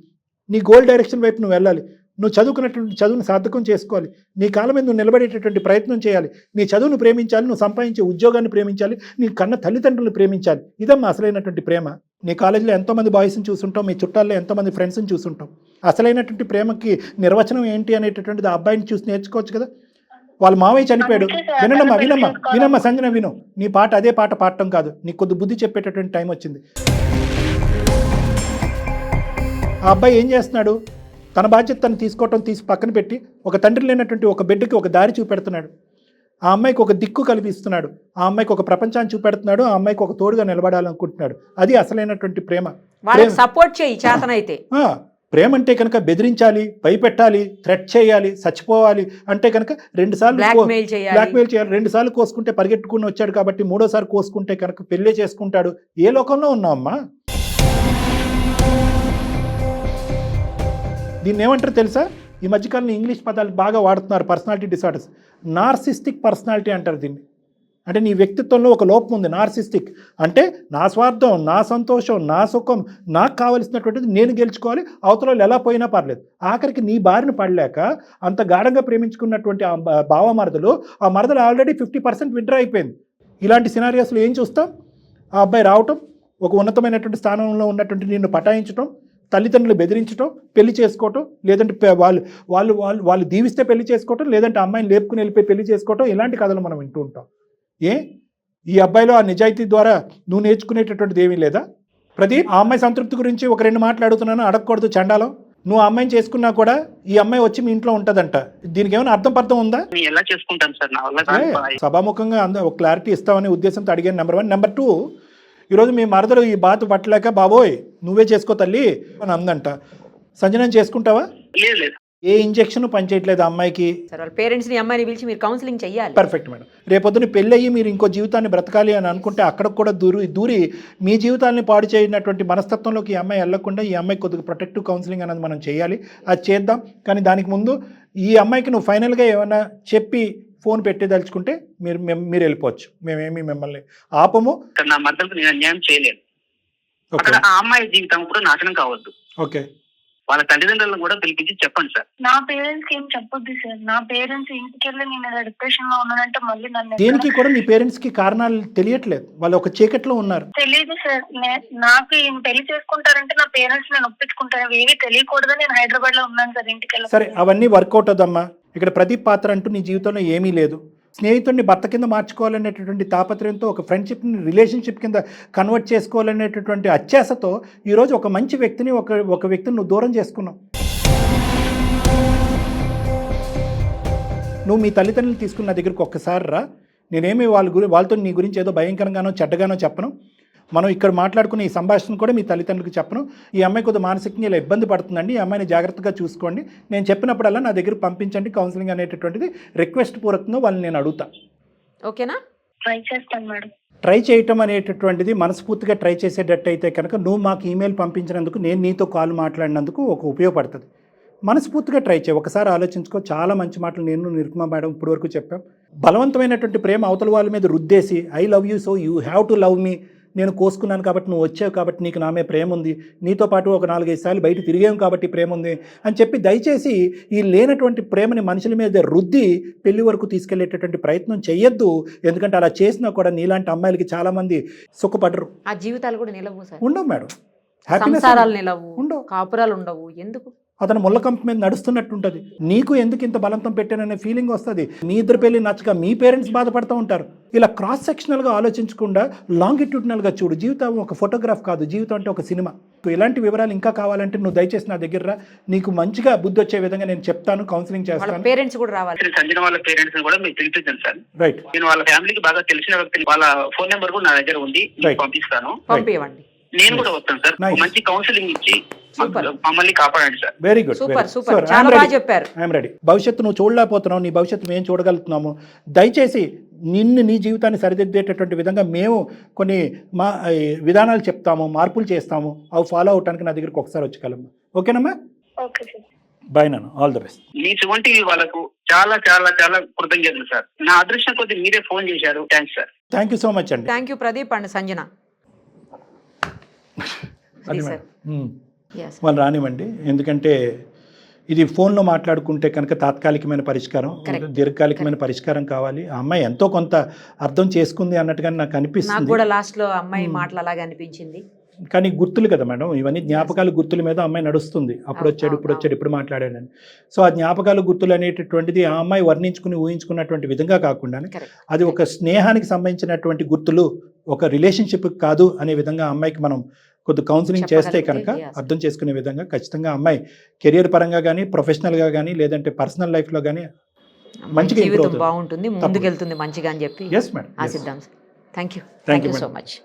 నీ గోల్ డైరెక్షన్ వైపు నువ్వు వెళ్ళాలి. నువ్వు చదువుకున్నటువంటి చదువును సార్థకం చేసుకోవాలి. నీ కాలం మీద నువ్వు నిలబడేటటువంటి ప్రయత్నం చేయాలి. నీ చదువును ప్రేమించాలి, నువ్వు సంపాదించే ఉద్యోగాన్ని ప్రేమించాలి, నీ కన్న తల్లిదండ్రులను ప్రేమించాలి. ఇదమ్మా అసలైనటువంటి ప్రేమ. నీ కాలేజీలో ఎంతోమంది బాయ్స్ని చూసుంటాం, మీ చుట్టాల్లో ఎంతోమంది ఫ్రెండ్స్ని చూసుంటాం. అసలైనటువంటి ప్రేమకి నిర్వచనం ఏంటి అనేటటువంటిది ఆ అబ్బాయిని చూసి నేర్చుకోవచ్చు కదా. వాళ్ళ మావయ్య చనిపోయాడు. వినమ్మా సంజన, విను. నీ పాట అదే పాట పాడటం కాదు, నీకు కొద్ది బుద్ధి చెప్పేటటువంటి టైం వచ్చింది. ఆ అబ్బాయి ఏం చేస్తున్నాడు? తన బాధ్యత తను తీసి పక్కన పెట్టి ఒక తండ్రి లేనటువంటి ఒక బిడ్డకి ఒక దారి చూపెడుతున్నాడు. ఆ అమ్మాయికి ఒక దిక్కు కల్పిస్తున్నాడు. ఆ అమ్మాయికి ఒక ప్రపంచాన్ని చూపెడుతున్నాడు. ఆ అమ్మాయికి ఒక తోడుగా నిలబడాలనుకుంటున్నాడు. అది అసలైనటువంటి ప్రేమ. సపోర్ట్ చేయి చేతనైతే. ప్రేమ అంటే కనుక బెదిరించాలి, భయపెట్టాలి, థ్రెట్ చేయాలి, చచ్చిపోవాలి అంటే కనుక 2 సార్లు బ్లాక్మెయిల్ చేయాలి. 2 సార్లు కోసుకుంటే పరిగెట్టుకుని వచ్చాడు కాబట్టి 3ఓసారి కోసుకుంటే కనుక పెళ్ళే చేసుకుంటాడు. ఏ లోకంలో ఉన్నావమ్మా? దీన్ని ఏమంటారు తెలుసా? ఈ మధ్యకాలంలో ఇంగ్లీష్ పదాలు బాగా వాడుతున్నారు. పర్సనాలిటీ డిసార్డర్స్, నార్సిస్టిక్ పర్సనాలిటీ అంటారు దీన్ని. అంటే నీ వ్యక్తిత్వంలో ఒక లోపం ఉంది, నార్సిస్టిక్. అంటే నా స్వార్థం, నా సంతోషం, నా సుఖం, నాకు కావలసినటువంటిది నేను గెలుచుకోవాలి, అవతల వాళ్ళు ఎలా పోయినా పర్లేదు. ఆఖరికి నీ బారిన పడలేక అంత గాఢంగా ప్రేమించుకున్నటువంటి ఆ భావమరదలు, ఆ మరదలు ఆల్రెడీ 50% విత్డ్రా అయిపోయింది. ఇలాంటి సినారియోస్లో ఏం చూస్తాం? ఆ అబ్బాయి రావటం, ఒక ఉన్నతమైనటువంటి స్థానంలో ఉన్నటువంటి నిన్ను పటాయించడం, తల్లిదండ్రులు బెదిరించడం, పెళ్లి చేసుకోవటం, లేదంటే వాళ్ళు దీవిస్తే పెళ్లి చేసుకోవటం, లేదంటే అమ్మాయిని లేపుకుని వెళ్ళిపోయి పెళ్లి చేసుకోవటం, ఇలాంటి కథలు మనం వింటూ ఉంటాం. ఈ అబ్బాయిలో ఆ నిజాయితీ ద్వారా నువ్వు నేర్చుకునేటటువంటిది ఏమీ లేదా? ప్రదీప్, ఆ అమ్మాయి సంతృప్తి గురించి ఒక 2 మాటలు అడుగుతున్నాను, అడగకూడదు చండాలం. నువ్వు ఆ అమ్మాయిని చేసుకున్నా కూడా ఈ అమ్మాయి వచ్చి మీ ఇంట్లో ఉంటుందంట. దీనికి ఏమైనా అర్థం ఉందా? ఎలా చేసుకుంటాను సార్, నా వల్ల సభాముఖంగా ఒక క్లారిటీ ఇస్తామనే ఉద్దేశంతో అడిగాను. నెంబర్ 1. నెంబర్ 2, ఈరోజు మీ మరదలు ఈ బాధ పట్టలేక బాబోయ్ నువ్వే చేసుకో తల్లి అని అందంట. సంజనం చేసుకుంటావా? లేదు. ఏ ఇంజెక్షన్ పనిచేయట్లేదు అమ్మాయికి. సార్ వాళ్ళ పేరెంట్స్ని అమ్మాయిని పిలిచి మీరు కౌన్సిలింగ్ చెయ్యాలి. Perfect madam. రేపొద్దున పెళ్ళి అయ్యి మీరు ఇంకో జీవితాన్ని బ్రతకాలి అని అనుకుంటే అక్కడికి కూడా దూరి మీ జీవితాన్ని పాడు చేయనటువంటి మనస్తత్వంలోకి ఈ అమ్మాయి వెళ్ళకుండా ఈ అమ్మాయి కొద్దిగా ప్రొటెక్టివ్ కౌన్సిలింగ్ అనేది మనం చేయాలి. అది చేద్దాం. కానీ దానికి ముందు ఈ అమ్మాయికి నువ్వు ఫైనల్గా ఏమైనా చెప్పి ఫోన్ పెట్టేదలుచుకుంటే మీరు వెళ్ళిపోవచ్చు. మేమేమి మిమ్మల్ని ఆపము. నా మద్దతు నేను అన్యాయం చేయలేదు. అక్కడ ఆ అమ్మాయి జీవితం కూడా నాశనం కావద్దు. ఓకే. వాళ్ళ తల్లిదండ్రులను కూడా పిలిపించి చెప్పండి సార్. నా పేరెంట్స్ కి ఏం చెప్పొద్దు సార్. నా పేరెంట్స్ ఇంటికి వెళ్ళి నేను డిప్రెషన్ లో ఉన్నానంటే మళ్ళీ నన్ను దేనికి కూడా మీ పేరెంట్స్ కి కారణాలు తెలియట్లేదు, వాళ్ళు ఒక చీకట్లో ఉన్నారు. తెలియదు సార్. నాకు ఈయన పెళ్లి చేసుకుంటారంటే నా పేరెంట్స్ నేను ఒప్పించుకుంటాను, ఏమీ తెలియకూడదు. నేను హైదరాబాద్ లో ఉన్నాను సార్, ఇంటికి వెళ్ళి. సరే, అవన్నీ వర్కౌట్ అవుదమ్మా. ఇక్కడ ప్రదీప్ పాత్ర అంటూ నీ జీవితంలో ఏమీ లేదు. స్నేహితుడిని భర్త కింద మార్చుకోవాలనేటటువంటి తాపత్రయంతో, ఒక ఫ్రెండ్షిప్ని రిలేషన్షిప్ కింద కన్వర్ట్ చేసుకోవాలనేటటువంటి అత్యాశతో ఈరోజు ఒక మంచి వ్యక్తిని ఒక వ్యక్తిని నువ్వు దూరం చేసుకున్నావు. నువ్వు మీ తల్లిదండ్రులు తీసుకున్న నా దగ్గరికి ఒక్కసారి రా. నేనేమి వాళ్ళతో నీ గురించి ఏదో భయంకరంగానో చెడ్డగానో చెప్పను. మనం ఇక్కడ మాట్లాడుకునే ఈ సంభాషణ కూడా మీ తల్లిదండ్రులకు చెప్పను. ఈ అమ్మాయి కొద్దిగా మానసికంగా ఇలా ఇబ్బంది పడుతుందండి, ఈ అమ్మాయిని జాగ్రత్తగా చూసుకోండి, నేను చెప్పినప్పుడల్లా నా దగ్గర పంపించండి కౌన్సిలింగ్ అనేటటువంటిది రిక్వెస్ట్ పూర్వకంగా వాళ్ళని నేను అడుగుతా. ఓకేనా? ట్రై చేస్తాను మేడం. ట్రై చేయటం అనేటటువంటిది మనస్ఫూర్తిగా ట్రై చేసేటట్టయితే కనుక నువ్వు మాకు ఈమెయిల్ పంపించినందుకు, నేను నీతో కాల్ మాట్లాడినందుకు ఒక ఉపయోగపడుతుంది. మనస్ఫూర్తిగా ట్రై చేయి. ఒకసారి ఆలోచించుకో. చాలా మంచి మాటలు నేను నిరుపమ మేడం ఇప్పటి వరకు చెప్పాం. బలవంతమైనటువంటి ప్రేమ అవతల వాళ్ళ మీద రుద్దేసి I love you so you have to love me, నేను కోసుకున్నాను కాబట్టి నువ్వు వచ్చావు కాబట్టి నీకు నా మీద ప్రేమ ఉంది, నీతో పాటు ఒక 4-5 సార్లు బయట తిరిగాం కాబట్టి ప్రేమ ఉంది అని చెప్పి దయచేసి ఈ లేనటువంటి ప్రేమని మనుషుల మీద రుద్ది పెళ్లి వరకు తీసుకెళ్లేటటువంటి ప్రయత్నం చేయొద్దు. ఎందుకంటే అలా చేసినా కూడా నీలాంటి అమ్మాయిలకి చాలామంది సుఖపడరు. ఆ జీవితాలు కూడా నిలవు సార్. ఉండవు మేడం. సంసారాలు నిలవు, ఉండవు, కాపురాలు ఉండవు. ఎందుకు? అతను ముళ్ళకంప మీద నడుస్తున్నట్టు ఉంటుంది. నీకు ఎందుకు ఇంత బలంతం పెట్టాననే ఫీలింగ్ వస్తుంది. మీ ఇద్దరు పెళ్లి నచ్చక మీ పేరెంట్స్ బాధపడుతూ ఉంటారు. ఇలా క్రాస్ సెక్షనల్గా ఆలోచించకుండా లాంగిట్యూడినల్గా చూడు. జీవితం ఒక ఫోటోగ్రాఫ్ కాదు, జీవితం అంటే ఒక సినిమా. ఇలాంటి వివరాలు ఇంకా కావాలంటే నువ్వు దయచేసి నా దగ్గర రా. నీకు మంచిగా బుద్ధి వచ్చే విధంగా నేను చెప్తాను, కౌన్సిలింగ్ చేస్తాను. పేరెంట్స్ కూడా రావాలి. సంజన వాళ్ళ పేరెంట్స్ కూడా మీకు తెలిపించండి సార్. రైట్. నేను వాళ్ళ ఫ్యామిలీకి బాగా తెలిసిన వ్యక్తిని, వాళ్ళ ఫోన్ నెంబర్ కూడా నా దగ్గర ఉంది, పంపిస్తాను. పంపివ్వండి. నేను కూడా వస్తాను సార్. మంచి కౌన్సిలింగ్ ఇచ్చి మమ్మల్ని కాపాడండి సార్. Very good. సూపర్. చాలా బాగా చెప్పారు. I'm ready. భవిష్యత్తు నువ్వు చూడలేకపోతున్నావు, నీ భవిష్యత్తు మేము చూడగలుగుతున్నాము. దయచేసి నీ జీవితాన్ని సరిదిద్దేటటువంటి విధంగా మేము కొన్ని విధానాలు చెప్తాము, మార్పులు చేస్తాము. అవి ఫాలో అవడానికి నా దగ్గరికి ఒకసారి వచ్చగలము. ఓకేనమ్మా? Okay sir. బై నాన్న, ఆల్ ద బెస్ట్. మీ చువంటి వాళ్ళకు చాలా చాలా చాలా కృతజ్ఞతలు సార్. నా అదృష్టం కొద్ది మీరే ఫోన్ చేశారు. Thanks sir. Thank you so much అండి. Thank you Pradeep and Sanjana. వాళ్ళు రానివ్వండి. ఎందుకంటే ఇది ఫోన్లో మాట్లాడుకుంటే కనుక తాత్కాలికమైన పరిష్కారం, దీర్ఘకాలికమైన పరిష్కారం కావాలి. ఆ అమ్మాయి ఎంతో కొంత అర్థం చేసుకుంది అన్నట్టుగా నాకు అనిపిస్తుంది. కూడా లాస్ట్లో అమ్మాయి మాటలు అలాగే అనిపించింది. కానీ గుర్తులు కదా మేడం, ఇవన్నీ జ్ఞాపకాలు, గుర్తుల మీద అమ్మాయి నడుస్తుంది. అప్పుడు వచ్చాడు, ఇప్పుడు మాట్లాడాడని. సో ఆ జ్ఞాపకాలు, గుర్తులు అనేటటువంటిది ఆ అమ్మాయి వర్ణించుకుని ఊహించుకున్నటువంటి విధంగా కాకుండా అది ఒక స్నేహానికి సంబంధించినటువంటి గుర్తులు, ఒక రిలేషన్షిప్ కాదు అనే విధంగా అమ్మాయికి మనం కొద్ది కౌన్సిలింగ్ చేస్తే కనుక అర్థం చేసుకునే విధంగా ఖచ్చితంగా అమ్మాయి కెరియర్ పరంగా కానీ, ప్రొఫెషనల్గా కానీ, లేదంటే పర్సనల్ లైఫ్లో కానీ మంచిగా ఇంప్రూవ్ అవుతుంది, బాగుంటుంది, ముందుకెళ్తుంది మంచిగా అని చెప్పి ఎస్ మేడం ఆశిద్దాం. Thank you so much.